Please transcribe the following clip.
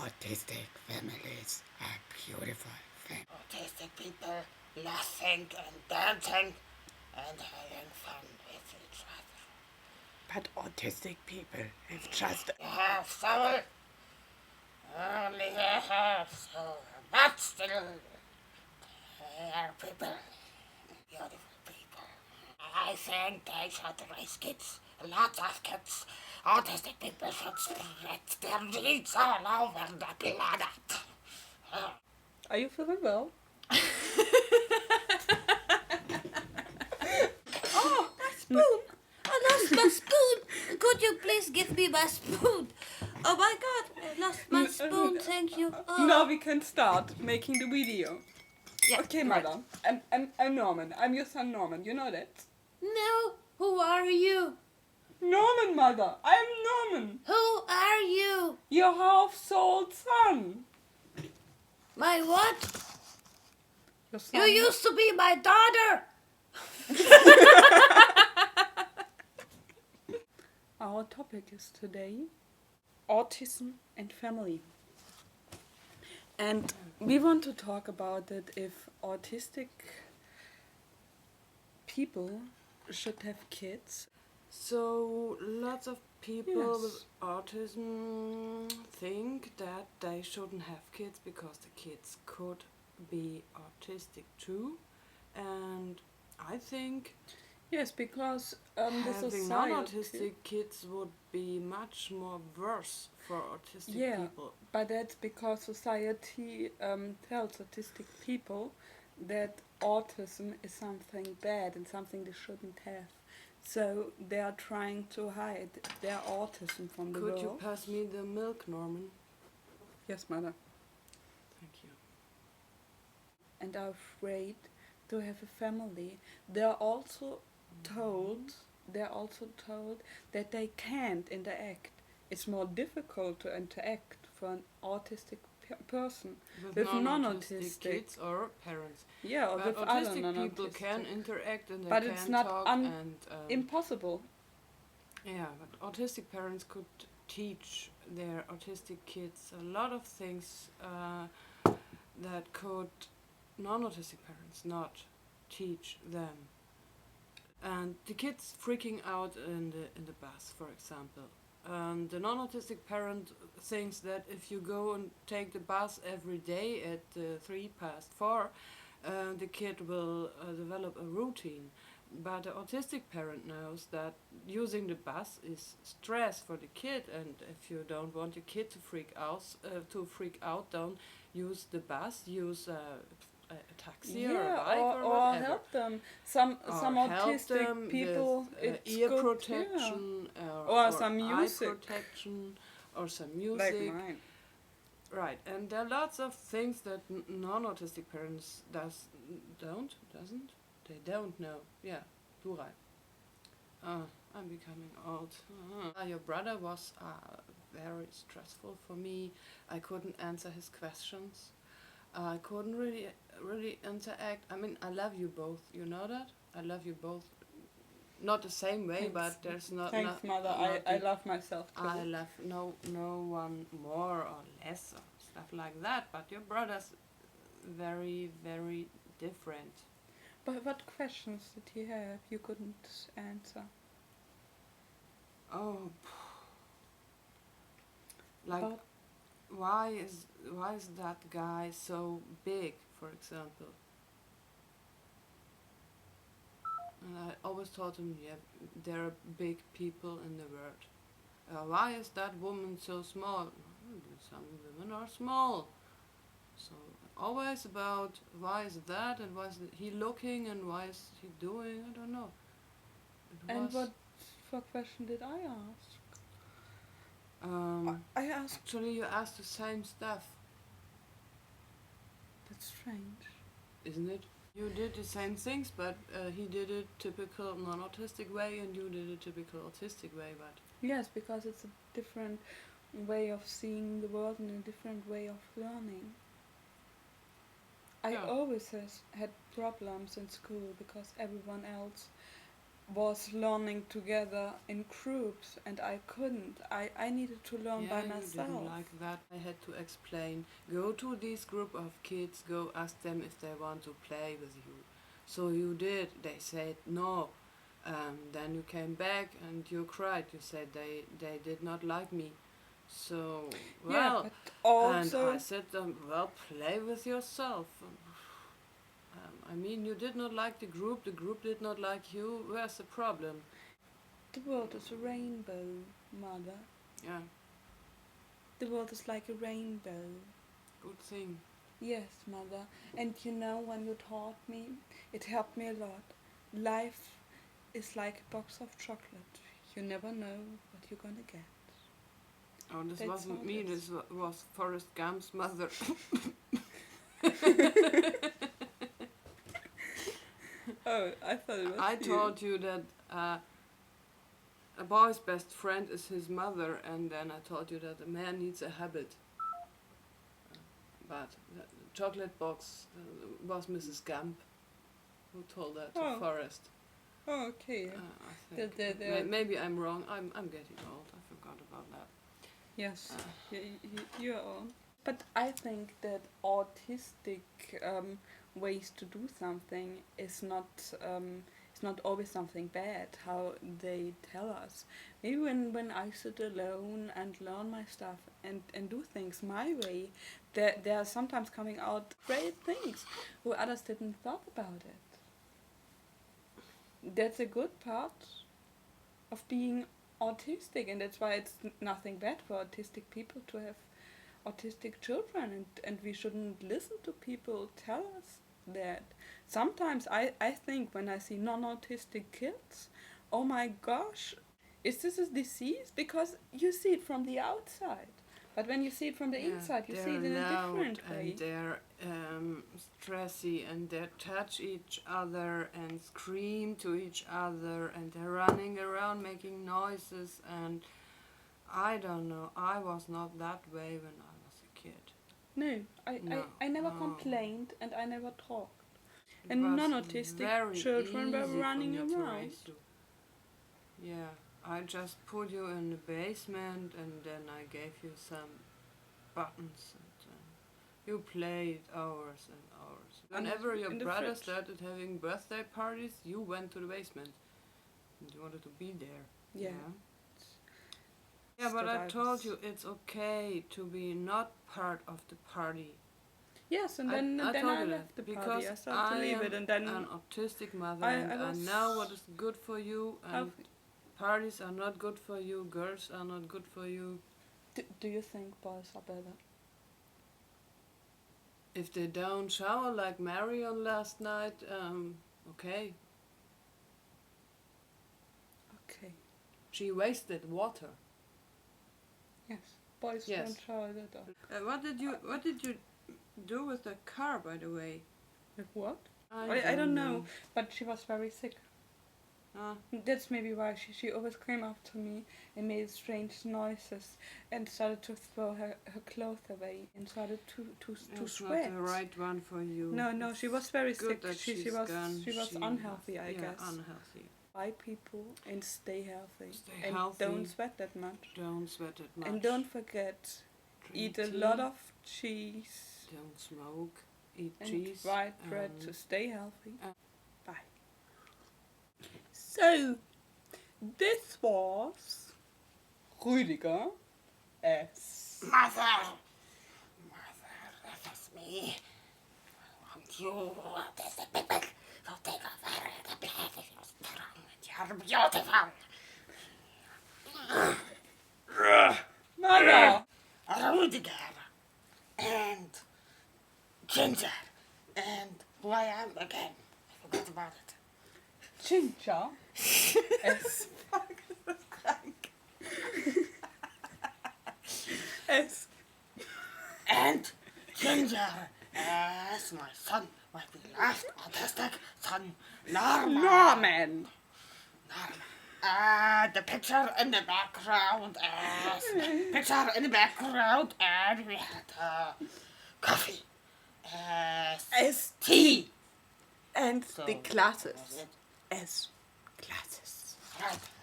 autistic families are beautiful families. Autistic people laughing and dancing and having fun with each other. But autistic people have just They have soul. Only they have soul. But still, they are people. Beautiful people. I think they should raise kids. Lots of kids. Autistic people should spread their genes all over the planet. Are you feeling well? Oh, my spoon! I lost my spoon! Could you please give me my spoon? Oh my god, I lost my spoon, thank you. Oh. Now we can start making the video. Yeah, Okay, right. Mother. I'm Norman. I'm your son Norman. You know that? No, who are you? Norman, Mother. I'm Norman. Who are you? Your half-souled son. My what? Your son. You used to be my daughter! Our topic is today autism and family. And we want to talk about it if autistic people should have kids. So lots of people Yes. with autism think that they shouldn't have kids because the kids could be autistic too. And I think Yes, because the having society. non-autistic kids would be much more worse for autistic Yeah. people. But that's because society tells autistic people that autism is something bad and something they shouldn't have. So they are trying to hide their autism from the Could world. you pass me the milk, Norman? Yes, Mother. Thank you. And are afraid to have a family. They're also told that they can't interact. It's more difficult to interact for an autistic person. With non-autistic. kids or parents. Yeah, or But with other autistic non-autistic. people can interact and they But can it's not talk and impossible. yeah, but autistic parents could teach their autistic kids a lot of things that could non-autistic parents not teach them. And the kids freaking out in the bus, for example. The non-autistic parent thinks that if you go and take the bus every day at 4:03, the kid will develop a routine. But the autistic parent knows that using the bus is stress for the kid, and if you don't want your kid to freak out, don't use the bus. Use a taxi or a bike or or whatever. help them. Some Or help autistic them people, with, it's ear good, protection Or some eye music. protection or some yeah, music. like mine. Right, and there are lots of things that non-autistic parents they don't know. Yeah, du right. I'm becoming old. Your brother was very stressful for me. I couldn't answer his questions. I couldn't really interact. I mean, I love you both. You know that? I love you both. Not the same way, Thanks. but there's not. Thanks, Mother. not I the- love myself too. I love no one more or less or stuff like that. But your brother's very, very different. But what questions did he have you couldn't answer? Oh, like About- why is that guy so big, for example? And I always told him, yeah, there are big people in the world. Why is that woman so small? Some women are small. So always about why is that and why is he looking and why is he doing? I don't know. And what for question did I ask? I asked. Actually, you asked the same stuff, That's strange. isn't it? You did the same things, but he did it typical non-autistic way, and you did it typical autistic way. But Yes, because it's a different way of seeing the world and a different way of learning. I Yeah. always had problems in school because everyone else was learning together in groups, and I couldn't. I needed to learn by You myself. didn't like that. I had to explain. Go to this group of kids. Go ask them if they want to play with you. So you did. They said no. Then you came back and you cried. You said they did not like me. So Yeah, well, but and also I said well, play with yourself. I mean, you did not like the group did not like you. Where's the problem? the world is a rainbow, mother. Yeah, The world is like a rainbow. good thing. Yes, mother. And you know, when you taught me, it helped me a lot. Life is like a box of chocolate. You never know what you're gonna get. Oh, this That's wasn't all me. it is. This was Forrest Gump's mother. Oh, I thought it was I you. told you that a boy's best friend is his mother, and then I told you that a man needs a habit. But the chocolate box was Mrs. Gump who told that to Oh. Forrest. Oh, okay. I think. The- Maybe I'm wrong. I'm getting old. I forgot about that. Yes, Uh, you're on. But I think that autistic ways to do something is not always something bad. How they tell us. Maybe when I sit alone and learn my stuff and do things my way, there are sometimes coming out great things who others didn't thought about it. That's a good part of being autistic, and that's why it's nothing bad for autistic people to have autistic children, and we shouldn't listen to people tell us that. Sometimes I think when I see non-autistic kids, oh my gosh, is this a disease? Because you see it from the outside, but when you see it from the inside, you see it in a different way. And they're stressy, and they touch each other and scream to each other, and they're running around making noises. And I don't know. I was not that way when I was a kid. No, No, I never no. complained, and I never talked. It And was non-autistic very children were easy for running me to around. raise you. Yeah, I just put you in the basement, and then I gave you some buttons, and you played hours and hours. And Whenever your in the brother fridge. started having birthday parties, you went to the basement. And you wanted to be there. Yeah. Yeah, but I Survivors. told you it's okay to be not part of the party. Yes, and I then told I you left the that party. I because started to leave am it, and then an autistic mother, I and I was- know what is good for you, and How- parties are not good for you, girls are not good for you. do you think boys are better? If they don't shower like Marion last night, okay. Okay. She wasted water. Yes. Boys Yes. don't shower at all. What did you do with the car, by the way? Like what? I don't know. But she was very sick. That's maybe why she always came up to me and made strange noises and started to throw her clothes away and started to It's sweat. not the right one for you. No, she was very Good sick. that She she's was gone. unhealthy, I guess. Unhealthy. Buy people and stay healthy. Stay and healthy. don't sweat that much. Don't sweat it much. And don't forget, Drink eat a tea. lot of cheese Don't smoke. Eat and cheese. white bread to and- stay healthy. uh, Bye. So, this was Rüdiger S. Mother, that is me. I want you, autistic people, to take over the planet. You're strong and you're beautiful. Mother! Rudiger and Ginger and who I am again. I forgot about it. Ginger S. S. And Ginger as my son, my beloved autistic son, Norman. Norman! The picture in the background as picture in the background, and we had coffee as S. tea. And So, the that classes. was it. S. Glasses. Right.